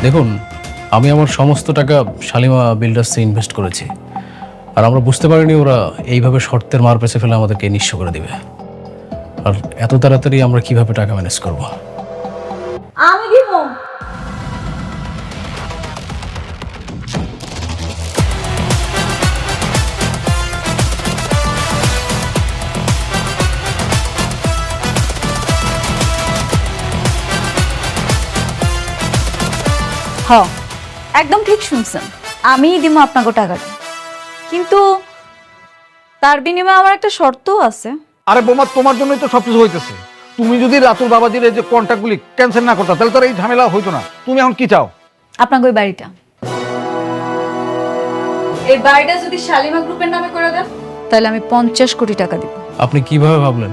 দেখুন, আমি আমার সমস্ত টাকা শালিমা বিল্ডার্সে ইনভেস্ট করেছি, আর আমরা বুঝতে পারিনি ওরা এইভাবে শর্তের মার পেছে ফেলে আমাদেরকে নিঃস্ব করে দিবে। আর এত তাড়াতাড়ি আমরা কিভাবে টাকা ম্যানেজ করব? আমি দিব। হ্যাঁ, একদম ঠিক শুনছেন, আমিই দিব আপনাকে টাকাটা। কিন্তু তার বিনিময়ে আমার একটা শর্তও আছে। আরে বোমা, তোমার জন্যই তো সবকিছু হইতেছে। তুমি যদি রাতুল বাবাজির এই যে কন্ট্যাক্টগুলি ক্যান্সেল না করতা, তাহলে তো এই ঝামেলা হইতো না। তুমি এখন কি চাও? আপনাকে ওই বাড়িটা, এই বাড়িটা যদি শালিমা গ্রুপের নামে করে দেন, তাহলে আমি 50 কোটি টাকা দিব। আপনি কিভাবে ভাবলেন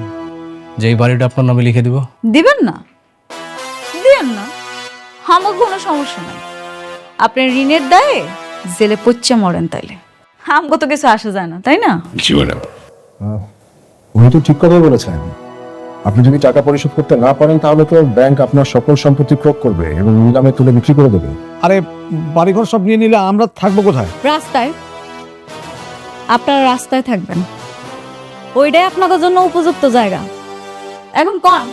যে এই বাড়িটা আপনার নামে লিখে দিব? দিবেন না? দিবেন না, আমার কোনো সমস্যা নাই। আপনি ঋণের দায়ে জেলে পচ্চা মরেন, তাইলে আমগো তো কিছু আসা যায় না, তাই না? জি ম্যাডাম। উনি তো ঠিক কথাই বলেছেন। আপনি যদি টাকা পরিশোধ করতে না পারেন, তাহলে তো ব্যাংক আপনার সকল সম্পত্তি ক্রয় করবে এবং নিলামে তুলে বিক্রি করে দেবে। আরে বাড়িঘর সব নিয়ে নিলে আমরা থাকবো কোথায়? রাস্তায়। আপনারা রাস্তায় থাকবেন, ওইটাই আপনাদের জন্য উপযুক্ত জায়গা। এখন কোন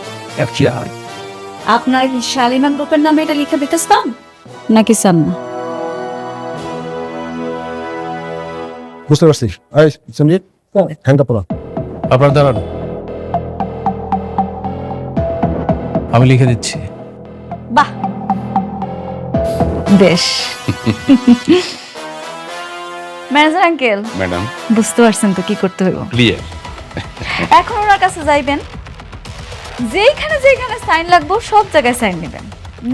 আপনারা কি শালিমা গ্রুপের নামে এটা লিখে দিতে চান নাকি চান না? বুঝতে পারছিস? এই সঞ্জিত, হ্যান্ডটা পড়া। আপনার দাঁড়ান, আমি লিখে দিচ্ছি। বাহ, বেশ। ম্যানেজার আঙ্কেল, ম্যাডাম বুঝতে পারছেন তো কি করতে হবে? ক্লিয়ার। এখন ওনার কাছে যাইবেন, যেখানে যেখানে সাইন লাগবে সব জায়গায় সাইন নেবেন।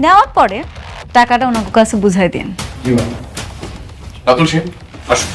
নেওয়ার পরে টাকাটা ওনার কাছে বুঝাই দিন। রাতুল সেন আসুন।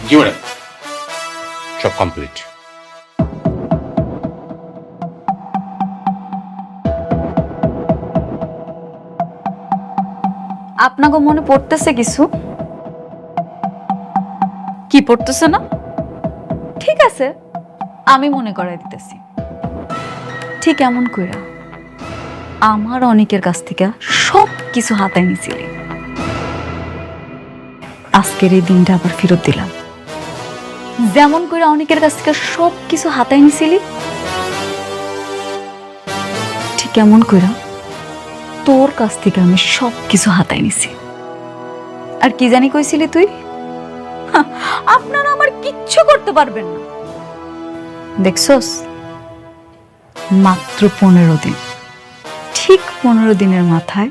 জি ম্যাডাম, সব কমপ্লিট। আপনাকে মনে পড়তেছে কিছু? কি পড়তেছে না? ঠিক আছে, আমি মনে করাই দিতেছি। ঠিক এমন কইরা আমার অনেকের কাছ থেকে সব কিছু হাতায় নিছিলি, আজকের এই দিনটা আবার ফেরত দিলাম। যেমন করে অনেকের কাছ থেকে সব কিছু হাতায় নিছিলি, ঠিক এমন কইরা তোর কাছ থেকে আমি সব কিছু হাতায় নিছি। আর কি জানি কইছিলি তুই? আপনারা আমার কিচ্ছু করতে পারবেন না। দেখছস, মাত্র 15 দিন, ঠিক 15 দিনের মাথায়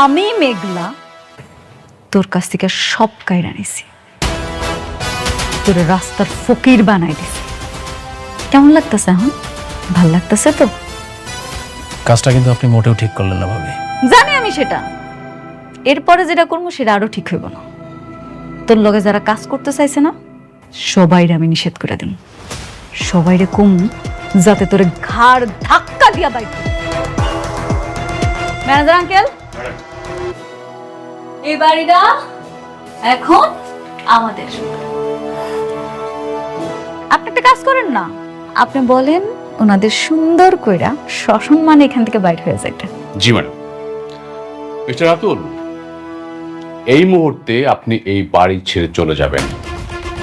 আমি মেঘলা তোর কাছ থেকে সব কাইরা নিছি, তোর রাস্তার ফকির বানাই দিছি। কেমন লাগতেছে এখন? ভাল লাগতেছে তো? কাজটা কিন্তু আপনি মোটেও ঠিক করলেন না ভাবি। জানি আমি সেটা, এরপরে যেটা করবো সেটা আরো ঠিক হইব না। তোর লগে যারা কাজ করতে চাইছে না, সবাইরে আমি নিষেধ করে দিন। সবাইরে কম, যাতে তোরে ঘাড় ধাক্কা দিয়া বাইক। ম্যানেজার আঙ্কেল, এই বাড়িটা এখন আমাদের। আপনি একটা কাজ করেন না, আপনি বলেন ওনাদের সুন্দর কইরা সসম্মানে এখান থেকে বাইর হয়ে যাইতে। জি ম্যাডাম। মিস্টার রাতুল, এই মুহূর্তে আপনি এই বাড়ি ছেড়ে চলে যাবেন।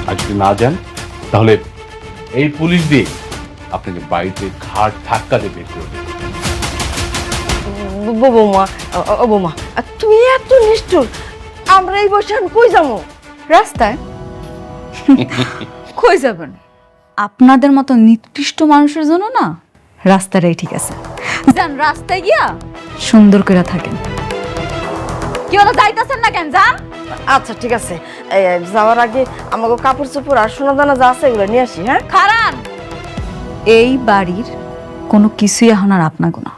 আর যদি না যান, তাহলে এই পুলিশ দিয়ে আপনাকে বাড়িতে ঘাট ধাক্কা দিয়ে বের করে দেবে। বৌমা, বৌমা, তুমি এত নিষ্ঠুর। আমরা এই বসে কই যাবো? রাস্তায়। কই যাবেন? আপনাদের মতো নিকৃষ্ট মানুষের জন্য না রাস্তাটাই ঠিক আছে। যান, রাস্তায় গিয়া সুন্দর করে থাকেন। কি হলো, যাইতাছেন না কেন? যান। আচ্ছা ঠিক আছে, যাওয়ার আগে আমাকে কাপড় চোপড় আর সোনা দানা যা আছে এগুলো নিয়ে আসি। হ্যাঁ, খারান, এই বাড়ির কোনো কিছুই এখন আর আপনাকে না।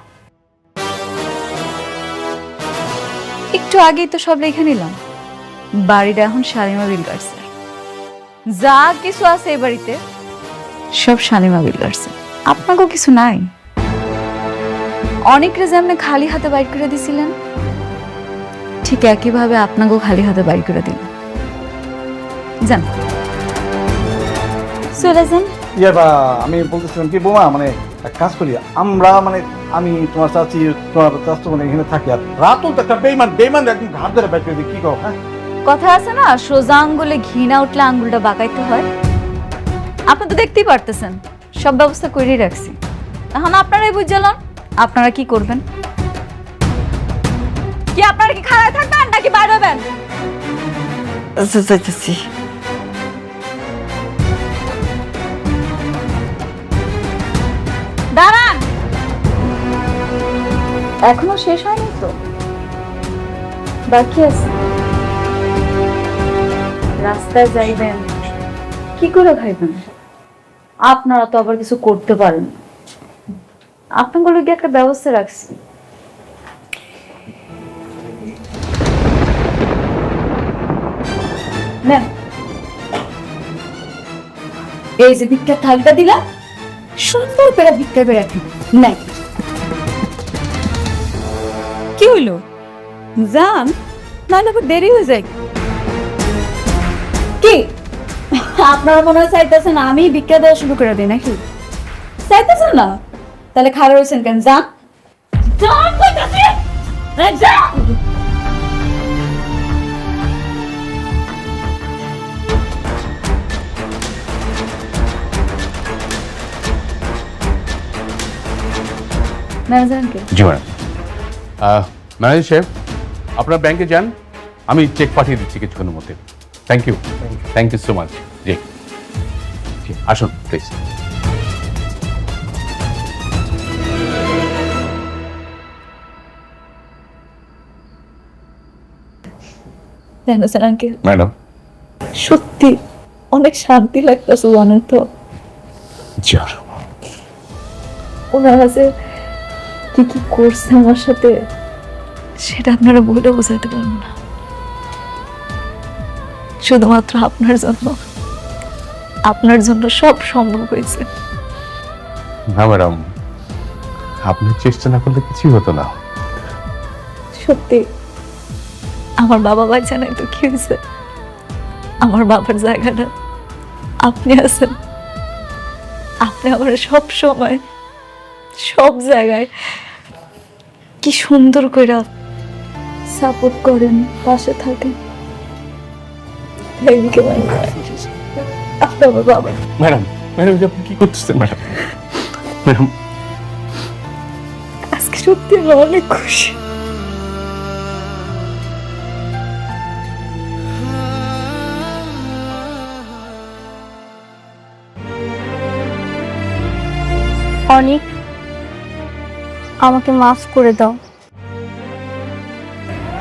একটু আগেই তো সব রেখে নিলাম, বাড়িটা এখন শালিমা বিল্ডার্সের। যা কিছু আছে এই বাড়িতে সব শালিমা বিল্ডার্সের। আপনাকেও কিছু নাই। অনেকরে যেমনি খালি হাতে বাইর করে দিছিলেন, ঠিক একইভাবে আপনাকেও খালি হাতে বাইর করে দিন। যান, চলে যান। বা আমি বলতেছিলাম কি বোমা, মানে এক কাজ করি আমরা, মানে আমি তোমার চাচি তোমার চাচু মানে এখানে থাকি, আর রাতুল তো একটা বেইমান একদম ঘাট ধরে বাইর করে দিই, কি কও? হ্যাঁ, কথা আছে না, সোজা আঙ্গুলে ঘি না উঠলে আঙ্গুলটা বাঁকাইতে হয়। আপনি তো দেখতেই পারতেছেন সব ব্যবস্থা করেই রাখছি। এখন আপনারাই বুঝলেন আপনারা কি করবেন। কি আপনারা কি খাড়ায় থাকবেন নাকি বাইরে হবেন? আচ্ছা, যাইতেছি। দাঁড়ান, এখনো শেষ হয়নি তো, বাকি আছে। রাস্তায় যাইবেন, কি করে খাইবেন? আপনারা তো আবার কিছু করতে পারেন না। আপনাগুলো কি একটা ব্যবস্থা রাখছি। নেন, এই যে ভিক্ষার থালটা দিলাম, সুন্দর করে ভিক্ষা করে রাখেন। নাই কি হইলো? যান, নাহলে আবার দেরি হয়ে যায়। কি আপনারা মনে হয় চাইতেছেন আমি ভিক্ষা দেওয়া শুরু করে দিই নাকি? চাইতেছেন না? তাহলে খারাপ হয়েছেন কেন? যান, যান কইতাছি, যান। ম্যানেজারকে জি ম্যাডাম। ম্যানেজার সাহেব, আপনার ব্যাংকে যান, আমি চেক পাঠিয়ে দিচ্ছি কিছুক্ষণের মধ্যে। Thank you so much. জি জি, আসুন প্লিজ। ম্যানেজারকে ম্যাডাম। সত্যি অনেক শান্তি লাগতেছে জানেন তো। জি, ওনারা যে কি কি করছে আমার সাথে সেটা আপনারা বলে বোঝাতে পারবো না। শুধুমাত্র আপনার জন্য সব সম্ভব হয়েছে। না ম্যাডাম, আপনি চেষ্টা না করলে কিছুই হতো না। সত্যি আমার বাবা বাচ্চা নাই তো কি হয়েছে, আমার বাবার জায়গাটা আপনি আছেন। আপনি আমার সব সময় সব জায়গায় কি সুন্দর করে সাপোর্ট করেন, পাশে থাকেন। এইদিকে আপনি আমার বাবা। ম্যাডাম আপনি কি করতেছেন ম্যাডাম? ম্যাডাম, আজকে সত্যি আমি অনেক খুশি। অনেক আমাকে মাফ করে দাও।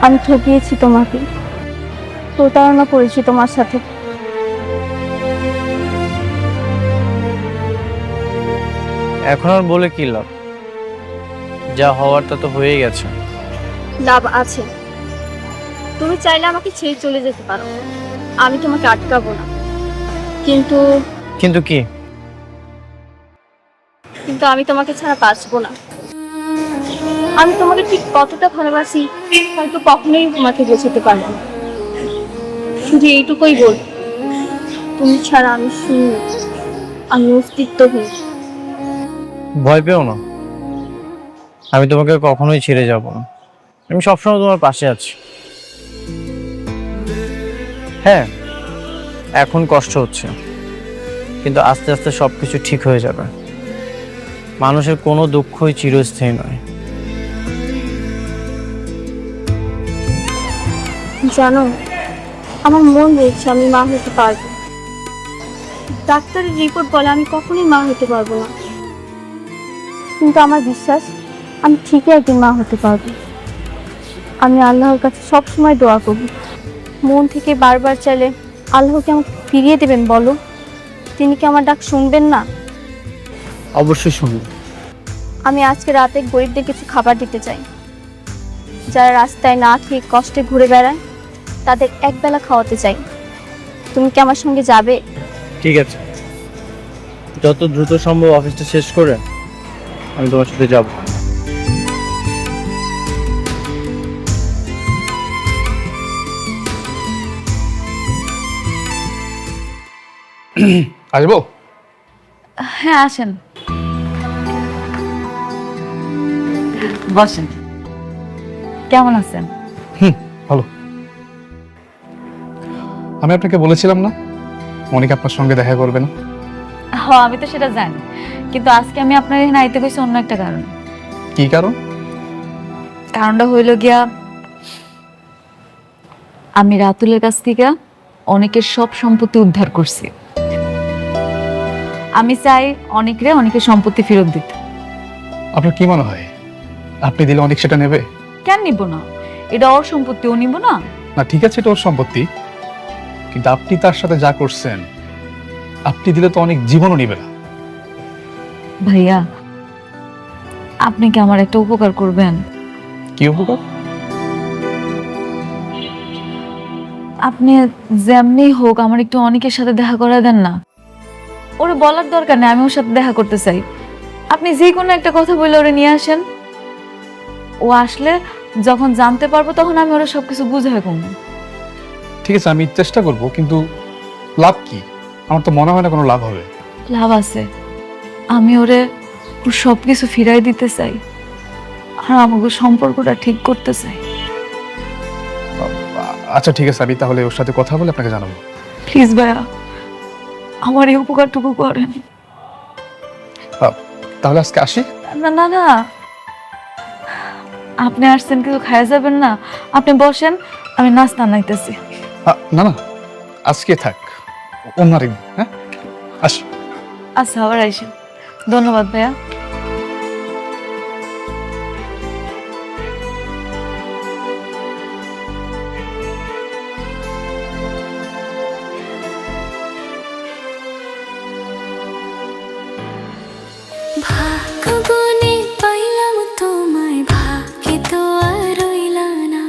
আমি ঠকিয়েছি তোমাকে, প্রতারণা করেছি তোমার সাথে। এখন আর বলে কি লাভ? যা হওয়ার তা তো হয়ে গেছে। লাভ আছে, তুমি চাইলে আমাকে ছেড়ে চলে যেতে পারো, আমি তোমাকে আটকাবো না। কিন্তু কিন্তু কি? কিন্তু আমি তোমাকে ছাড়া বাঁচবো না। আমি তোমাকে ঠিক কতটা ভালোবাসি হয়তো কখনোই তোমাকে বোঝাতে পারবো না। শুধু এইটুকুই বল, তুমি ছাড়া আমি শূন্য, আমি অস্তিত্বহীন। ভয় পেও না, আমি তোমাকে কখনোই ছেড়ে যাব না। আমি সবসময় তোমার পাশে আছি। হ্যাঁ, এখন কষ্ট হচ্ছে, কিন্তু আস্তে আস্তে সবকিছু ঠিক হয়ে যাবে। মানুষের কোনো দুঃখই চিরস্থায়ী নয়। জানো, আমার মন বলছে আমি মা হতে পারবো। ডাক্তারের রিপোর্ট বলে আমি কখনোই মা হতে পারবো না, কিন্তু আমার বিশ্বাস আমি ঠিকই একদিন মা হতে পারবো। আমি আল্লাহর কাছে সবসময় দোয়া করব, মন থেকে বারবার চাইলে আল্লাহকে আমাকে ফিরিয়ে দেবেন বলো? তিনি কি আমার ডাক শুনবেন না? অবশ্যই শুনবো। আমি আজকে রাতে গরিবদের কিছু খাবার দিতে চাই, যারা রাস্তায় না খেয়ে কষ্টে ঘুরে বেড়ায়, তাদের একবেলা খাওয়াতে চাই। তুমি কি আমার সঙ্গে যাবে? ঠিক আছে, যত দ্রুত সম্ভব অফিসটা শেষ করে আমি তোমার সাথে যাব। আসবো? হ্যাঁ আসেন, বসেন। কেমন আছেন? ভালো। আমি আপনাকে বলেছিলাম না মনিকা আপনার সঙ্গে দেখা করবে না? হ্যাঁ আমি তো সেটা জানি, কিন্তু আজকে আমি আপনার এখানে আইতে কইছি অন্য একটা কারণ। কি কারণ? কারণটা হইল গিয়া, আমি রাতুলের কাছ থেকে অনেকের সব সম্পত্তি উদ্ধার করছি। আমি চাই অনেকের সম্পত্তি ফেরত দিতে। আপনার কি মনে হয় আপনি দিলে অনেক সেটা নেবে? কেন নিব না? এটা ওর সম্পত্তি, ও নিব না? না ঠিক আছে, এটা ওর সম্পত্তি, কিন্তু আপনি তার সাথে যা করছেন, আপনি দিলে তো অনেক জীবনও নিবে না। ভাইয়া আপনি কি আমার একটা উপকার করবেন? কি উপকার? আপনি যেমনি হোক আমার একটু অনেকের সাথে দেখা করে দেন না। ওরে বলার দরকার নেই আমি ওর সাথে দেখা করতে চাই। আপনি যে কোনো একটা কথা বলে ওরে নিয়ে আসেন, ও আসলে যখন জানতে পারবো তখন আমি ওরা সবকিছু বুঝাই কমবো। ঠিক আছে, আমি চেষ্টা করব, কিন্তু লাভ কি? আমার তো মনে হয় না কোনো লাভ হবে। লাভ আছে, আমি ওরে ওর সবকিছু ফিরাই দিতে চাই আর আমাকে সম্পর্কটা ঠিক করতে চাই। আচ্ছা ঠিক আছে, আমি তাহলে ওর সাথে কথা বলে আপনাকে জানাবো। প্লিজ ভাইয়া আমার এই উপকারটুকু করেন। তাহলে আজকে আসি? না না না, আপনি আসছেন কিছু খাওয়া যাবেন না? আপনি বসেন, আমি নাস্তা আনাইতেছি। না না, আজকে থাক, অন্য আরেকদিন। হ্যাঁ আসি। আচ্ছা আবার আইসেন। ধন্যবাদ ভাইয়া। ভাগ্যগুনে পাইলাম তোমায়, ভাগ্যে তো আর রইলা না।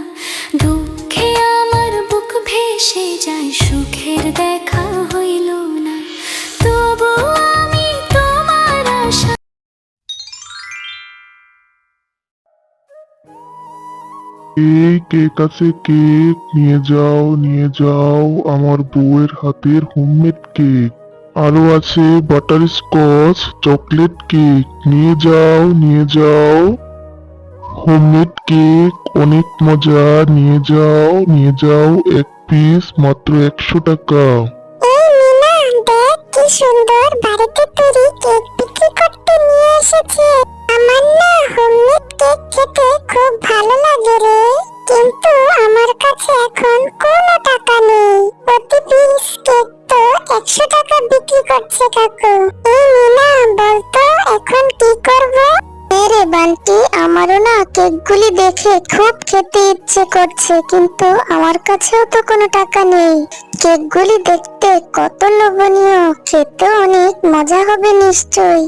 দুঃখে আমার বুক ভেসে যায়, সুখের দেখা হইল না। তবু আমি তোমার আশা। এই কেক আছে, কেক নিয়ে যাও, নিয়ে যাও, আমার বউয়ের হাতের হোমমেড কেক। আরো আছে বাটার স্কচ, চকলেট কেক, নিয়ে যাও, নিয়ে যাও। হোমমেড কেক অনেক মজা, নিয়ে যাও, নিয়ে যাও, এক পিস মাত্র 100 টাকা। এই মিনা, দেখ কি সুন্দর বাড়িতে তৈরি কেক বিক্রি করতে নিয়ে এসেছে। আমার না হোমমেড কেক খেতে খুব ভালো লাগে রে, কিন্তু আমার কাছে এখন কোনো টাকা নেই। প্রতি পিস কেক তো 100 টাকা বিক্রি করছে কাকু। এই মিনা বলতো এখন কি করব? রে বান্টি, আমারও না কেকগুলি দেখে খুব খেতে ইচ্ছে করছে, কিন্তু আমার কাছেও তো কোনো টাকা নেই। কেকগুলি দেখতে কত লোভনীয়, খেতে অনেক মজা হবে নিশ্চয়ই।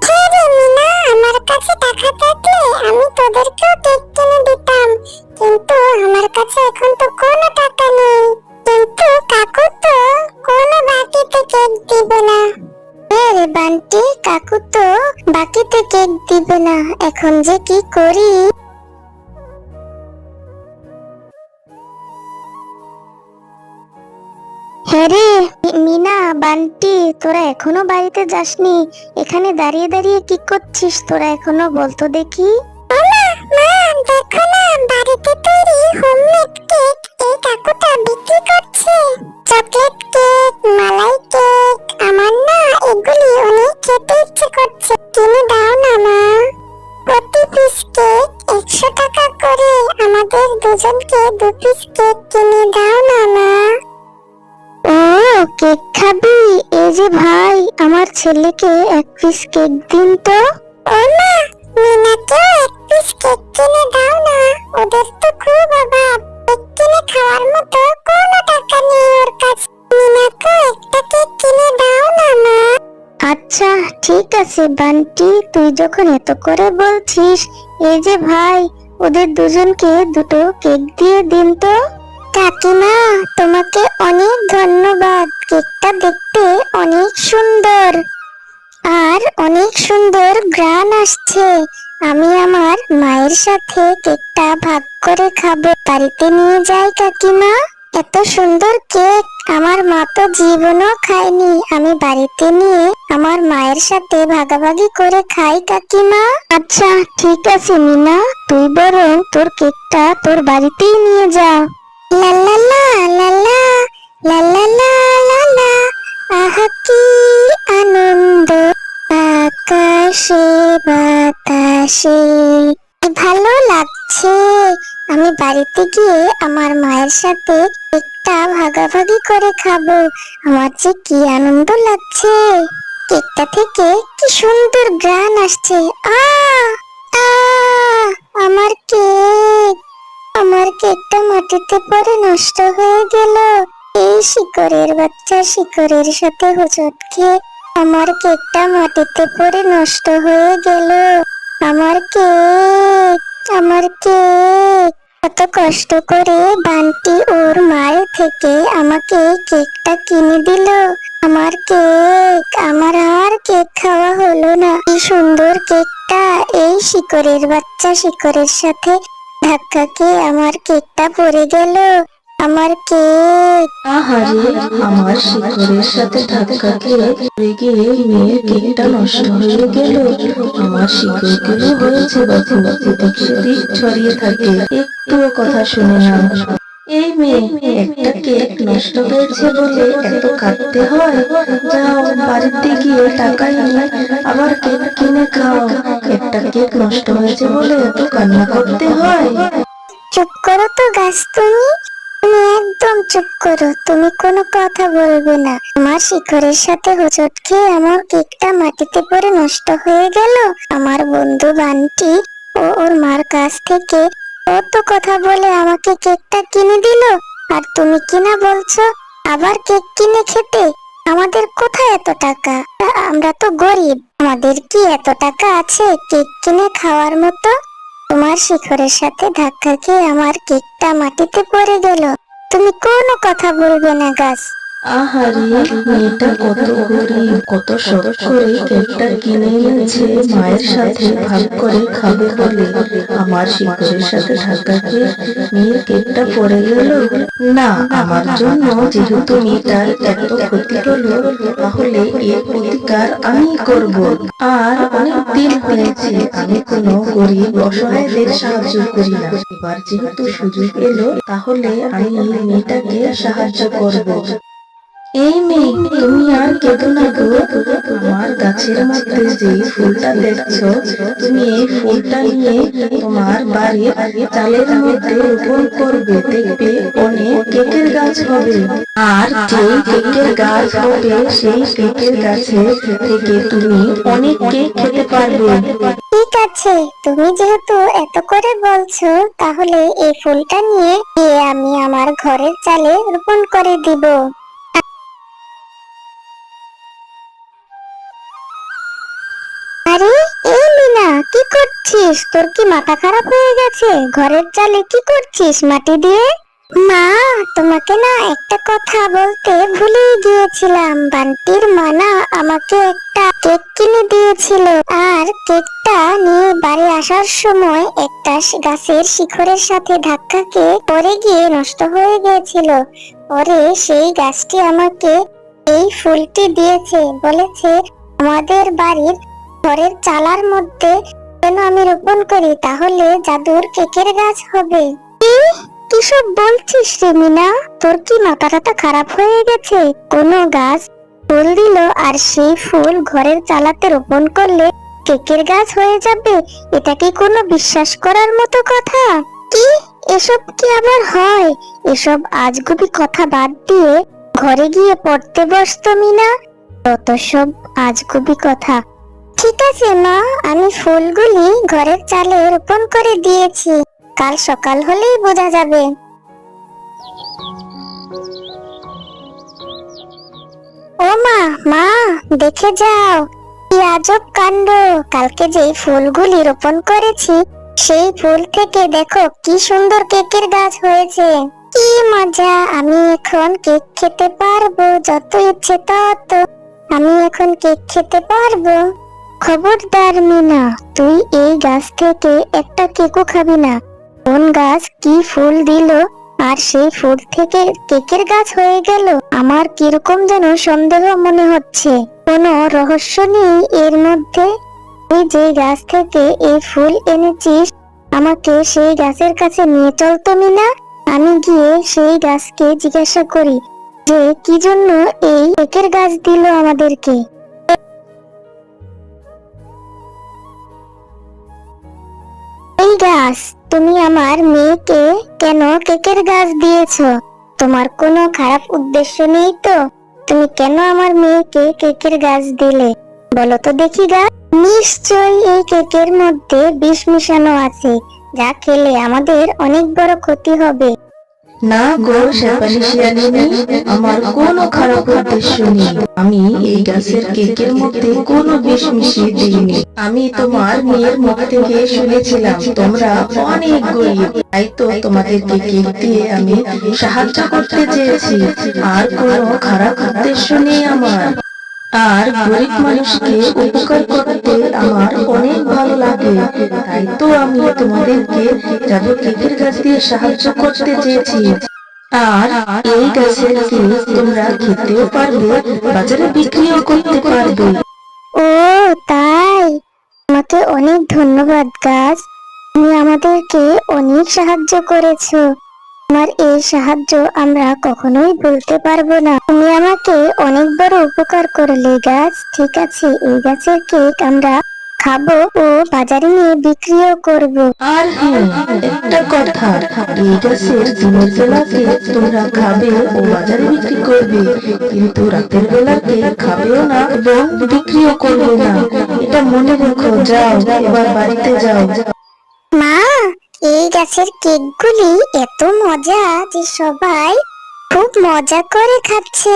হ্যাঁ রে মিনা, আমার কাছে টাকা থাকলে আমি তোদেরকেও কেক কিনে দিতাম, কিন্তু আমার কাছে এখন তো কোনো টাকা নেই। কিন্তু কাকু তো কোনো বাকিতে কেক দিবে না। হ্যাঁ রে বান্টি, কাকু তো বাকিতে কেক দিবে না, এখন যে কি করি। হ্যাঁ রে মিনা, বান্টি, তোরা এখনো বাড়িতে যাসনি? এখানে দাঁড়িয়ে দাঁড়িয়ে কি করছিস তোরা এখনো? বলতো দেখি। দেখো না, বাড়িতে তৈরি হোমমেড কেক এই কাকুটা বিক্রি করছে। চকলেট কেক, মালাই কেক, আমার না এগুলি অনেক খেতে ইচ্ছে করছে, কিনে দাও না মা। প্রতি পিস কেক 100 টাকা করে, আমাদের দুজনকে 2 পিস কেক কিনে দাও না মা। ও কেক খাবি? এই যে ভাই, আমার ছেলেকে 1 পিস কেক দিন তো। ও মা, মিনাকে 1 পিস কেক কিনে দাও না, ওদের তো খুব অভাব, কেক কিনে খাওয়ার মতো কোনো টাকা নেই ওর কাছে। মিনাকে একটা কেক কিনে দাও না মা। আচ্ছা ঠিক আছে বান্টি, তুই যখন এত করে বলছিস, এই যে ভাই, ওদের দুজনকে 2টো কেক দিয়ে দিন তো। কাকিমা, তোমাকে অনেক ধন্যবাদ। কেকটা দেখতে অনেক সুন্দর আর অনেক সুন্দর ঘ্রাণ আসছে। আমি আমার মায়ের সাথে কেকটা ভাগ করে খাবো। বাড়িতে নিয়ে যাই কাকিমা। এত সুন্দর কেক আমার মা তো জীবনও খায়নি। আমি বাড়িতে নিয়ে আমার মায়ের সাথে ভাগাভাগি করে খাই কাকিমা। আচ্ছা ঠিক আছে মিনা, তুই বরং তোর কেকটা তোর বাড়িতেই নিয়ে যা। লা লা লা লা লা লা লা লা লা লা, আহা কি আনন্দ আকাশে বাতাসে। ভালো লাগছে। আমি বাড়িতে গিয়ে আমার মায়ের সাথে কেকটা ভাগাভাগি করে খাবো। আমার যে কি আনন্দ লাগছে। কেকটা থেকে কি সুন্দর ঘ্রাণ আসছে। আমার কেক, আমার কেকটা মাটিতে পড়ে নষ্ট হয়ে গেল। এই শিকড়ের বাচ্চা শিকড়ের সাথে হোঁচট খেয়ে আমার কেকটা মাটিতে পড়ে নষ্ট হয়ে গেল। আমার কেক, আমার কেক। কত কষ্ট করে বান্টি ওর মায়ের থেকে আমাকে কেকটা কিনে দিল। আমার কেক, আমার আর কেক খাওয়া হলো না। কি সুন্দর কেকটা। এই শিকড়ের বাচ্চা শিকড়ের সাথে ধাক্কা খেয়ে আমার কেকটা পড়ে গেল। আমার কেক। আহারে, আমার শিকড়ের সাথে ধাক্কা খেয়ে পড়ে গিয়ে মেয়ের কেকটা নষ্ট হয়ে গেল। আমার শিকড়গুলো হয়েছে বাবু, এদিক সেদিক ছড়িয়ে থাকে, একটুও কথা শুনে না। এই মেয়ে, একটা কেক নষ্ট হয়েছে বলে এত কাঁদতে হয়? যাও বাড়িতে গিয়ে টাকা এনে আবার কেক কিনে খাও। একটা কেক নষ্ট হয়েছে বলে এত কান্না করতে হয়? চুপ করো তো গাছ, তুমি একদম চুপ করো। তুমি কোনো কথা বলবে না। আমার শিকড়ের সাথে হোঁচট খেয়ে আমার কেকটা মাটিতে পড়ে নষ্ট হয়ে গেল। আমার বন্ধু বান্টি ও ওর মার কাছ থেকে কত কথা বলে আমাকে কেকটা কিনে দিল, আর তুমি কিনা বলছো আবার কেক কিনে খেতে? আমাদের কোথায় এত টাকা? আমরা তো গরিব। আমাদের কি এত টাকা আছে কেক কিনে খাওয়ার মতো? তোমার শিকড়ের সাথে ধাক্কা খেয়ে আমার কেকটা মাটিতে পড়ে গেল। তুমি কোনো কথা বলবে না গাছ। আহারে, মেয়েটা কত গরিব, কত শখ করে কেকটা কিনে এনেছে মায়ের সাথে ভাগ করে খাবে বলে। আমার শিকড়ের সাথে ধাক্কা খেয়ে মেয়ের কেকটা পড়ে গেল। না, আমার জন্য যেহেতু মেয়েটার এত ক্ষতি হলো, তাহলে এর প্রতিকার আমি করব। আর অনেক দিন হয়েছে আমি কোনো গরিব অসহায়দের সাহায্য করি না। এবার যেহেতু সুযোগ এলো, তাহলে আমি এই মেয়েটাকে সাহায্য করব। এই মেয়ে, তুমি আর কেঁদো না গো। আমার গাছের মধ্যে যে ফুলটা দেখছো, তুমি এই ফুলটা নিয়ে তোমার বাড়ির চালের মধ্যে রোপণ করবে। দেখবে অনেক কেকের গাছ হবে। আর যেই কেকের গাছ হবে, সেই কেকের গাছে থেকে তুমি অনেক কেক খেতে পারবে। ঠিক আছে, তুমি যেহেতু এত করে বলছো, তাহলে এই ফুলটা নিয়ে আমি আমার ঘরের চালে রোপণ করে দিব। আরে এই মিনা, কি করছিস? তোর কি মাথা খারাপ হয়ে গেছে? ঘরের চালে কি করছিস মাটি দিয়ে? মা, তোমাকে না একটা কথা বলতে ভুলেই গিয়েছিলাম। বান্টির মা না আমাকে একটা কেক কিনে দিয়েছিল, আর কেকটা নিয়ে বাড়ি আসার সময় একটা গাছের শিকড়ের সাথে ধাক্কা খেয়ে পড়ে গিয়ে নষ্ট হয়ে গিয়েছিল। পরে সেই গাছটি আমাকে এই ফুলটি দিয়েছে, বলেছে আমাদের বাড়ির ঘরের চালার মধ্যে যেন আমি রোপণ করি, তাহলে জাদুর কেকের গাছ হবে। কি সব বলছিস রে মিনা? তোর কি মাথাটা খারাপ হয়ে গেছে? কোন গাছ ফুল দিল আর সেই ফুল ঘরের চালাতে রোপণ করলে কেকের গাছ হয়ে যাবে? এটা কি কোনো বিশ্বাস করার মতো কথা? কি এসব কি আবার হয়? এসব আজগুবি কথা বাদ দিয়ে ঘরে গিয়ে পড়তে বসতো মিনা। তত সব আজগুবি কথা। ঠিক আছে মা, আমি ফুলগুলি ঘরের চালে রোপণ করে দিয়েছি। কাল সকাল হলেই বোঝা যাবে। ও মা, মা দেখে যাও, কি আজব কাণ্ড। কালকে যেই ফুলগুলি রোপণ করেছি, সেই ফুল থেকে দেখো কি সুন্দর কেকের গাছ হয়েছে। কি মজা! আমি এখন কেক খেতে পারবো, যত ইচ্ছে তত। আমি এখন কেক খেতে পারবো। খবরদার মিনা, তুই এই গাছ থেকে একটা কেকও খাবি না। কোন গাছ কি ফুল দিল আর সেই ফুল থেকে কেকের গাছ হয়ে গেল? আমার কিরকম যেন সন্দেহ মনে হচ্ছে। কোনো রহস্য নেই এর মধ্যে? তুই যে গাছ থেকে এই ফুল এনেছিস, আমাকে সেই গাছের কাছে নিয়ে চল তো মিনা। আমি গিয়ে সেই গাছকে জিজ্ঞাসা করি যে কি জন্য এই কেকের গাছ দিল আমাদেরকে। এই গাছ, তুমি আমার মেয়েকে কেন কেকের গাছ দিয়েছো? তোমার কোনো খারাপ উদ্দেশ্য নেই তো? তুমি কেন আমার মেয়েকে কেকের গাছ দিলে বলো তো দেখি গাছ? নিশ্চয়ই এই কেকের মধ্যে বিষ মিশানো আছে, যা খেলে আমাদের অনেক বড় ক্ষতি হবে। না গো শেফালি শিয়ালিনী, আমার কোনো খারাপ উদ্দেশ্য নেই। আমি এই গাছের কেকের মধ্যে কোনো বিষ মিশিয়ে দিইনি। আমি তোমার মেয়ের মুখ থেকে শুনেছিলাম তোমরা অনেক গরিব, তাই তো তোমাদেরকে কেক দিয়ে আমি সাহায্য করতে চেয়েছি। আর কোনো খারাপ উদ্দেশ্য নেই আমার। আর গরিব মানুষকে উপকার করতে আমার অনেক ভালো লাগে, তাই তো আমি তোমাদেরকে জাদু কেকের গাছ দিয়ে সাহায্য করতে চেয়েছি। আর এই গাছের কেক তোমরা খেতেও পারবে, বাজারে বিক্রিও করতে পারবে। ও তাই? তোমাকে অনেক ধন্যবাদ গাছ, তুমি আমাদেরকে অনেক সাহায্য করেছো। তোমার এই সাহায্য আমরা কখনোই ভুলতে পারবো না। তুমি আমাকে অনেক বড় উপকার করলে গাছ। ঠিক আছে, এই গাছের কেক আমরা খাবো ও বাজারে নিয়ে বিক্রিও করব। আর হ্যাঁ, একটা কথা, এই গাছের দিনের বেলা কেক তোমরা খাবে ও বাজারে বিক্রি করবে, কিন্তু রাতের বেলা কেক খাবেও না এবং বিক্রিও করবে না। এটা মনে রেখো। যাও, এবার বাড়িতে যাও। মা, এই গাছের কেকগুলি এত মজা যে সবাই খুব মজা করে খাচ্ছে।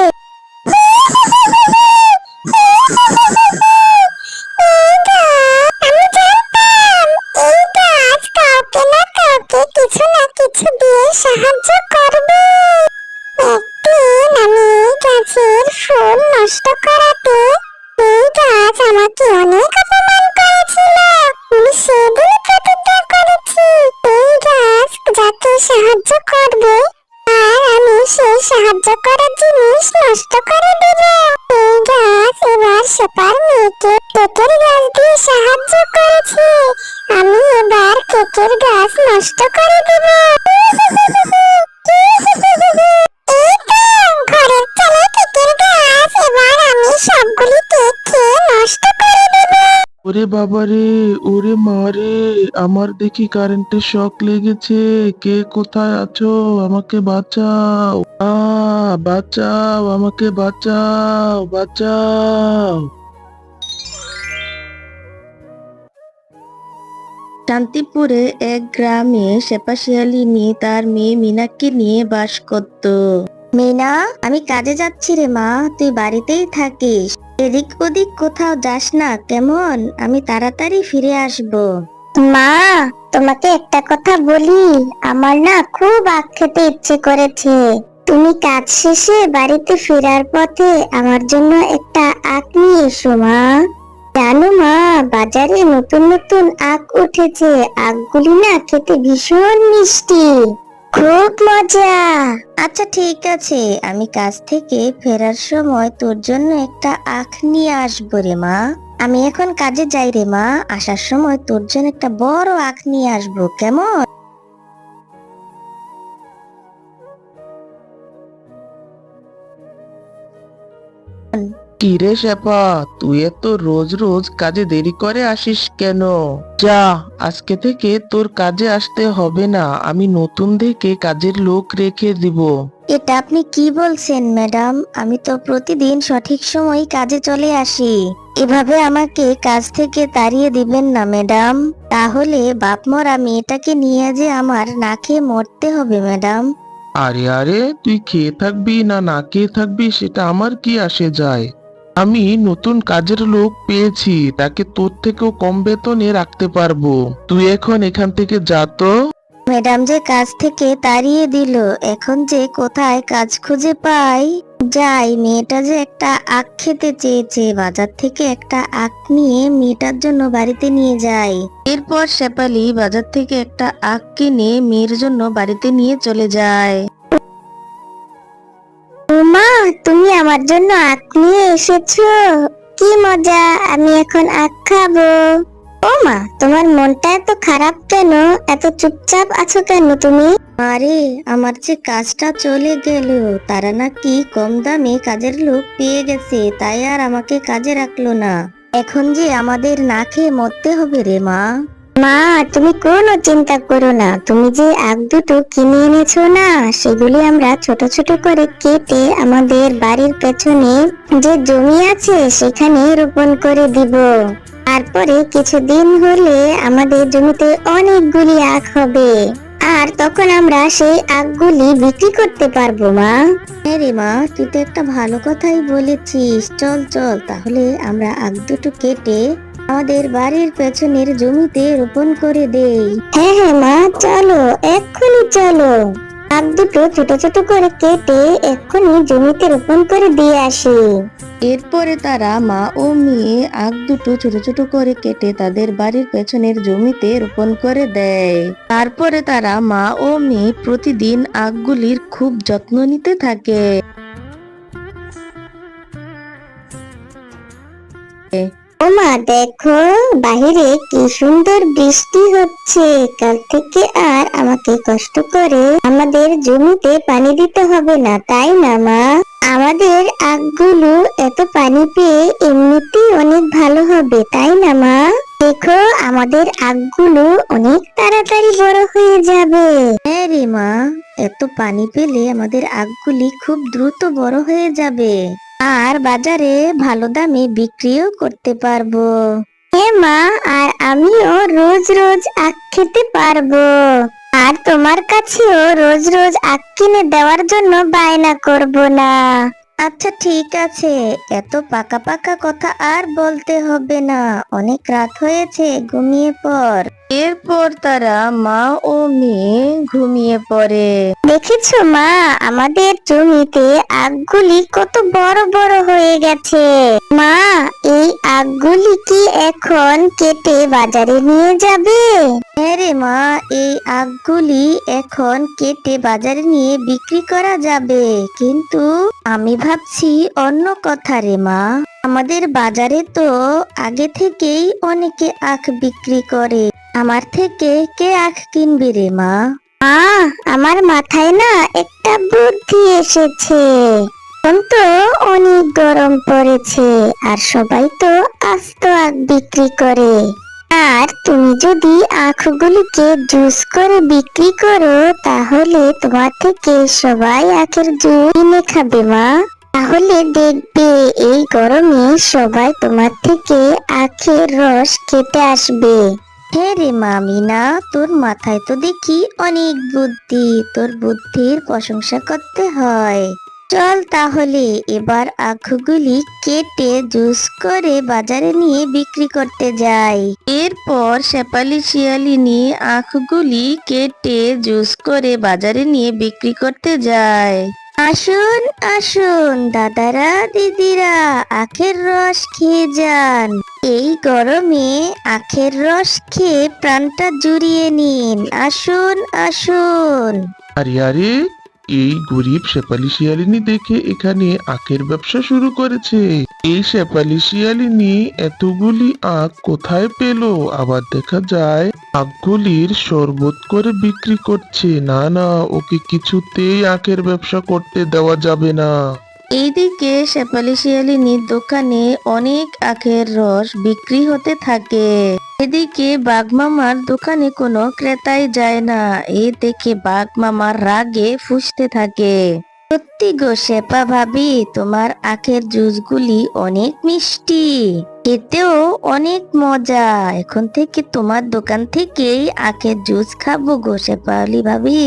আমি জানতাম এই গাছ কাউকে না কাউকে কিছু না কিছু দিয়ে সাহায্য করবে। একদিন আমি এই গাছের ফুল নষ্ট করাতে এই গাছ আমাকে অনেক অপমান করেছিল। আমি সেদিন প্রতিজ্ঞা করেছি এই গাছ যাকে সাহায্য করবে আর আমি সেই সাহায্য করার জিনিস নষ্ট করে দেব। এই গাছ এবার সেপার মেয়েকে কেকের গাছ দিয়ে সাহায্য করেছে। আমি এবার কেকের গাছ নষ্ট করে দেব। এই তো ঘরের চালে কেকের গাছ, এবার আমি সবগুলি কেক খেয়ে নষ্ট করে দেব। ওরে বাবারে, ওরে মারে, আমার দেখি কারেন্টের শক লেগেছে। কে কোথায় আছো? আমাকে বাঁচাও! বাঁচাও, আমাকে বাঁচাও, বাঁচাও! শান্তিপুরে এক গ্রামে শেফা শিয়ালিনী তার মেয়ে মিনাকে নিয়ে বাস করত। মিনা, আমি কাজে যাচ্ছি রে মা, তুই বাড়িতেই থাকিস। এদিক ওদিক কোথাও যাস না কেমন? আমি তাড়াতাড়ি ফিরে আসব। মা, তোমাকে একটা কথা বলি, আমার না খুব আখ খেতে ইচ্ছে করেছে। তুমি কাজ শেষে বাড়িতে ফেরার পথে আমার জন্য একটা আখ নিয়ে এসো মা। জানো মা, বাজারে নতুন নতুন আখ উঠেছে। আখগুলি না খেতে ভীষণ মিষ্টি, খুব মজা। আচ্ছা ঠিক আছে, আমি কাজ থেকে ফেরার সময় তোর জন্য একটা আখ নিয়ে আসবো রে মা। আমি এখন কাজে যাই রে মা, আসার সময় তোর জন্য একটা বড় আখ নিয়ে আসবো, কেমন? কিরে শেফা, তুই এত রোজ রোজ কাজে দেরি করে আসিস কেন? যা, আজকে থেকে তোর কাজে আসতে হবে না, আমি নতুন থেকে কাজের লোক রেখে দিব। এটা আপনি কি বলছেন ম্যাডাম? আমি তো প্রতিদিন সঠিক সময় কাজে চলে আসি। এভাবে আমাকে কাজ থেকে তাড়িয়ে দিবেন না ম্যাডাম, তাহলে বাপমরা মেয়েটাকে নিয়ে যে আমার না খেয়ে মরতে হবে ম্যাডাম। আরে আরে, তুই খেয়ে থাকবি না না খেয়ে থাকবি সেটা আমার কি আসে যায়? আমি নতুন কাজের লোক পেয়েছি, তাকে তোর থেকেও কম বেতনে রাখতে পারবো। তুই এখন এখান থেকে যা তো। ম্যাডাম যে কাজ থেকে তাড়িয়ে দিল, এখন যে কোথায় কাজ খুঁজে পাই। যাই, মেয়েটা যে একটা আখ খেতে চেয়েছে, বাজার থেকে একটা আখ নিয়ে মেয়েটার জন্য বাড়িতে নিয়ে যাই। এরপর শেফালি বাজার থেকে একটা আখ কিনে মেয়ের জন্য বাড়িতে নিয়ে চলে যায়। মা, তুমি আমার জন্য আখ নিয়ে এসেছো, কি মজা, আমি এখন আখ খাবো। ও মা, তোমার মনটা এত খারাপ কেন? এত চুপচাপ আছো কেন তুমি? আরে, আমার যে কাজটা চলে গেল, তারা নাকি কম দামে কাজের লোক পেয়ে গেছে, তাই আর আমাকে কাজে রাখলো না। এখন যে আমাদের না খেয়ে মরতে হবে রে মা। মা, তুমি কোনো চিন্তা করো না, তুমি যে আখ দুটো কিনে এনেছো না, সেগুলি আমরা ছোট ছোট করে কেটে আমাদের বাড়ির পেছনে যে জমি আছে সেখানে রোপণ করে দিব। তারপরে কিছুদিন হলে আমাদের জমিতে অনেকগুলি আখ হবে, আর তখন আমরা সেই আখগুলি বিক্রি করতে পারবো মা। হ্যাঁ রে মা, তুই তো একটা ভালো কথাই বলেছিস। চল চল, তাহলে আমরা আখ দুটো কেটে আমাদের বাড়ির পেছনের জমিতে রোপণ করে দেই। হ্যাঁ হ্যাঁ মা, চলো, এক্ষুনি চলো। আখ দুটো ছোট ছোট করে কেটে এক্ষুনি জমিতে রোপণ করে দিয়ে আসি। এরপরে তারা মা ও মেয়ে আখ দুটো ছোট ছোট করে কেটে তাদের বাড়ির পেছনের জমিতে রোপণ করে দেয়। তারপরে তারা মা ও মেয়ে প্রতিদিন আখগুলির খুব যত্ন নিতে থাকে। ওমা, দেখো বাহিরে কি সুন্দর বৃষ্টি হচ্ছে। কাল থেকে আর আমাকে কষ্ট করে আমাদের জমিতে পানি দিতে হবে না, তাই না মা? আমাদের আখগুলো এত পানি পেয়ে এমনিতেই অনেক ভালো হবে, তাই না মা? দেখো, আমাদের আখগুলো অনেক তাড়াতাড়ি বড় হয়ে যাবে। হ্যাঁ রে মা, এত পানি পেলে আমাদের আখগুলি খুব দ্রুত বড় হয়ে যাবে, আর বাজারে ভালো দামে বিক্রিও করতে পারবো। হ্যাঁ মা, আর আমিও রোজ রোজ আখ খেতে পারবো, আর তোমার কাছেও রোজ রোজ আখ কিনে দেওয়ার জন্য বায়না করব না। আচ্ছা ঠিক আছে, এত পাকা পাকা কথা আর বলতে হবে না, অনেক রাত হয়েছে, ঘুমিয়ে পড়। এরপর তারা মা ও মেয়ে ঘুমিয়ে পড়ে। দেখেছো মা, আমাদের জমিতে আখগুলি কত বড় বড় হয়ে গেছে। মা, এই আখগুলি কি এখন কেটে বাজারে নিয়ে যাবে? হ্যাঁ রে মা, এই আখগুলি এখন কেটে বাজারে নিয়ে বিক্রি করা যাবে, কিন্তু আমি ভাবছি অন্য কথা রে মা। আমাদের বাজারে তো আগে থেকেই অনেকে আখ বিক্রি করে, আমার থেকে কে আখ কিনবে রে মা? আমার মাথায় না একটা বুদ্ধি এসেছে। এখন তো অনেক গরম পড়েছে, আর সবাই তো আস্ত আখ বিক্রি করে, আর তুমি যদি আখগুলিকে জুস করে বিক্রি করো, তাহলে তোমার থেকে সবাই আখের জুস কিনে খাবে মা। তাহলে দেখবে এই গরমে সবাই তোমার থেকে আখের রস খেতে আসবে। হ্যাঁ রে মামিনা, তোর মাথায় তো দেখি অনেক বুদ্ধি, তোর বুদ্ধির প্রশংসা করতে হয়। চল তাহলে এবার আখগুলি কেটে জুস করে বাজারে নিয়ে বিক্রি করতে যাই। এরপর শেফালি শিয়ালিনী আখগুলি কেটে জুস করে বাজারে নিয়ে বিক্রি করতে যায়। আসুন আসুন দাদারা দিদিরা, আখের রস খেয়ে যান। এই গরমে আখের রস খেয়ে প্রাণটা জুড়িয়ে নিন। আসুন আসুন। আরে আরে, এই গরিব শেফালি শিয়ালিনী দেখে এখানে আখের ব্যবসা শুরু করেছে। এই শেফালি শিয়ালিনী এতগুলি আখ কোথায় পেল? আবার দেখা যায় আখগুলির শরবত করে বিক্রি করছে। না না, ওকে কিছুতেই আখের ব্যবসা করতে দেওয়া যাবে না। এইদিকে শেফালি শিয়ালিনীর দোকানে অনেক আখের রস বিক্রি হতে থাকে। এদিকে বাঘ মামার দোকানে কোনো ক্রেতাই যায় না। এ দেখে বাঘ মামার রাগে ফুঁসতে থাকে। সত্যি গো শেফা ভাবি, তোমার আখের জুসগুলি অনেক মিষ্টি, খেতেও অনেক মজা। এখন থেকে তোমার দোকান থেকেই আখের জুস খাবো গো শেফালি ভাবি।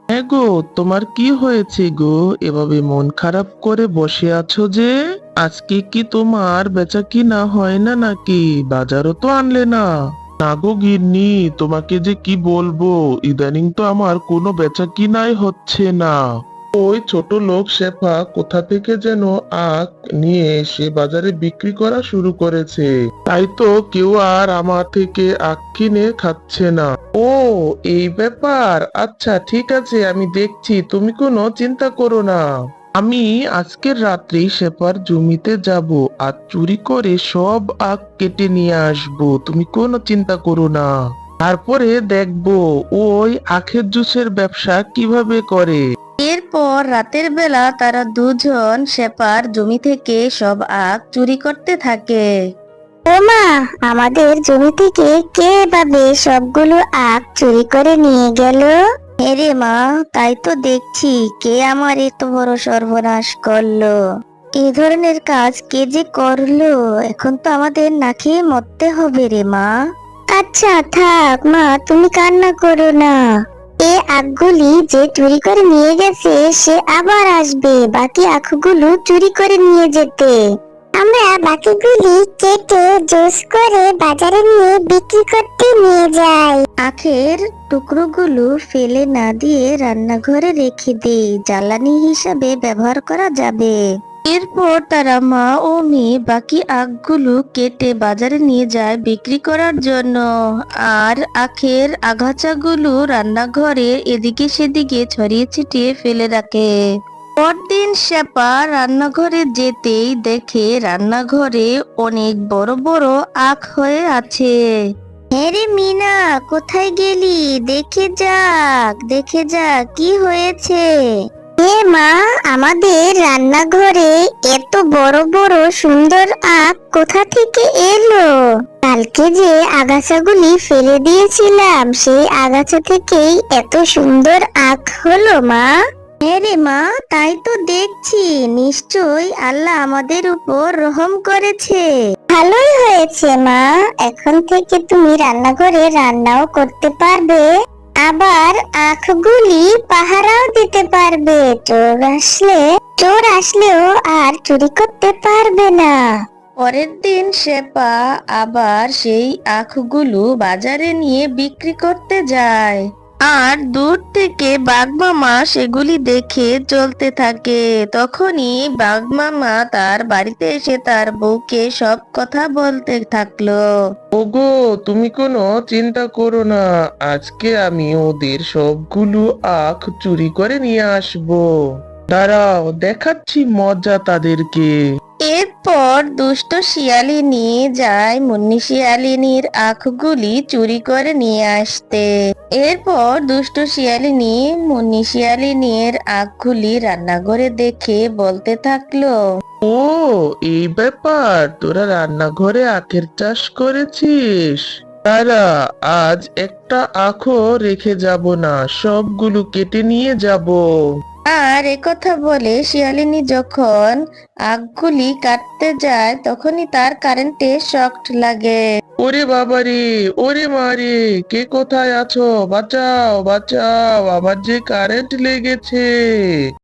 হ্যাঁ গো, তোমার কি হয়েছে গো? এভাবে মন খারাপ করে বসে আছো যে? আজকে কি তোমার বেচা কিনা হয় না নাকি? বাজারও তো আনলে না। না গো গিন্নি, তোমাকে যে কি বলবো, ইদানিং তো আমার কোনো বেচা কিনাই হচ্ছে না। ওই ছোট লোক শেফা কোথা থেকে যেন আখ নিয়ে এসে বাজারে বিক্রি করা শুরু করেছে, তাই তো কেউ আর আমার থেকে আখ কিনে খাচ্ছে না। ও, এই ব্যাপার। আচ্ছা ঠিক আছে, আমি দেখছি, তুমি কোনো চিন্তা করো না। আমি আজকের রাত্রে শেফার জমিতে যাব আর চুরি করে সব আখ কেটে নিয়ে আসবো, তুমি কোনো চিন্তা করো না। তারপরে দেখবো ওই আখের জুসের ব্যবসা কিভাবে করে। এরপর রাতের বেলা তারা দুজন শেফার জমি থেকে সব আখ চুরি করতে থাকে। ওমা, আমাদের জমি থেকে কে ভাবে সবগুলো আখ চুরি করে নিয়ে গেল? হেরে মা, তাই তো দেখছি, কে আমার এত বড় সর্বনাশ করলো। এই ধরনের কাজ কে যে করলো, এখন তো আমাদের না খেয়ে মরতে হবে রে মা। আচ্ছা থাক মা, তুমি কান্না করো না। এ আখগুলি যে চুরি করে নিয়ে গেছে সে আবার আসবে বাকি আখগুলো চুরি করে নিয়ে যেতে। আমরা বাকিগুলি কেটে জুস করে বাজারে নিয়ে বিক্রি করতে নিয়ে যাই। আখের টুকরোগুলো ফেলে না দিয়ে রান্নাঘরে রেখে দেই, জ্বালানি হিসাবে ব্যবহার করা যাবে। এরপর তারা মা ও মেয়ে বাকি আখগুলো কেটে বাজারে নিয়ে যায় বিক্রি করার জন্য, আর আখের আগাছাগুলো রান্নাঘরে এদিকে সেদিকে ছড়িয়ে ছিটিয়ে ফেলে রাখে। পরদিন শেফা রান্নাঘরে যেতেই দেখে রান্নাঘরে অনেক বড় বড় আখ হয়ে আছে। হ্যাঁ মিনা, কোথায় গেলি? দেখে যাক কি হয়েছে। হে মা, আমাদের রান্নাঘরে এত বড় বড় সুন্দর আখ কোথা থেকে এলো? কালকে যে আগাছাগুলি ফেলে দিয়েছিলাম সেই আগাছা থেকেই এত সুন্দর আখ হলো মা। হ্যাঁ রে মা, তাই তো দেখছি, নিশ্চয়ই আল্লাহ আমাদের উপর রহম করেছে। ভালোই হয়েছে মা, এখন থেকে তুমি রান্নাঘরে রান্নাও করতে পারবে, আবার আখগুলি পাহারাও দিতে পারবে। চোর আসলেও আর চুরি করতে পারবে না। পরের দিন শেফা আবার সেই আখগুলো বাজারে নিয়ে বিক্রি করতে যায়, আর দূর থেকে বাঘমামা সেগুলি দেখে চলতে থাকে। তখনই বাঘমামা তার বাড়িতে এসে তার বউকে সব কথা বলতে থাকলো। ওগো, তুমি কোনো চিন্তা করো না, আজকে আমি ওদের সবগুলো আখ চুরি করে নিয়ে আসবো। দাঁড়াও, দেখাচ্ছি মজা তাদেরকে। এরপর দুষ্ট শিয়ালিনী যায় মুন্নি শিয়ালিনীর আখগুলি চুরি করে নিয়ে আসতে। এরপর দুষ্ট শিয়ালিনী মুন্নি শিয়ালিনীর আখগুলি রান্নাঘরে দেখে বলতে থাকলো, ও, এই ব্যাপার, তোরা রান্নাঘরে আখের চাষ করেছিস? তারা আজ একটা আখও রেখে যাব না, সবগুলো কেটে নিয়ে যাব। আর একথা বলে শিয়ালিনী যখন আখগুলি কাটতে যায় তখনই তার কারেন্টে শক লাগে। ওরে বাবারে, ওরে মারে, কে কোথায় আছো? বাঁচাও বাঁচাও, আমার যে কারেন্ট লেগেছে।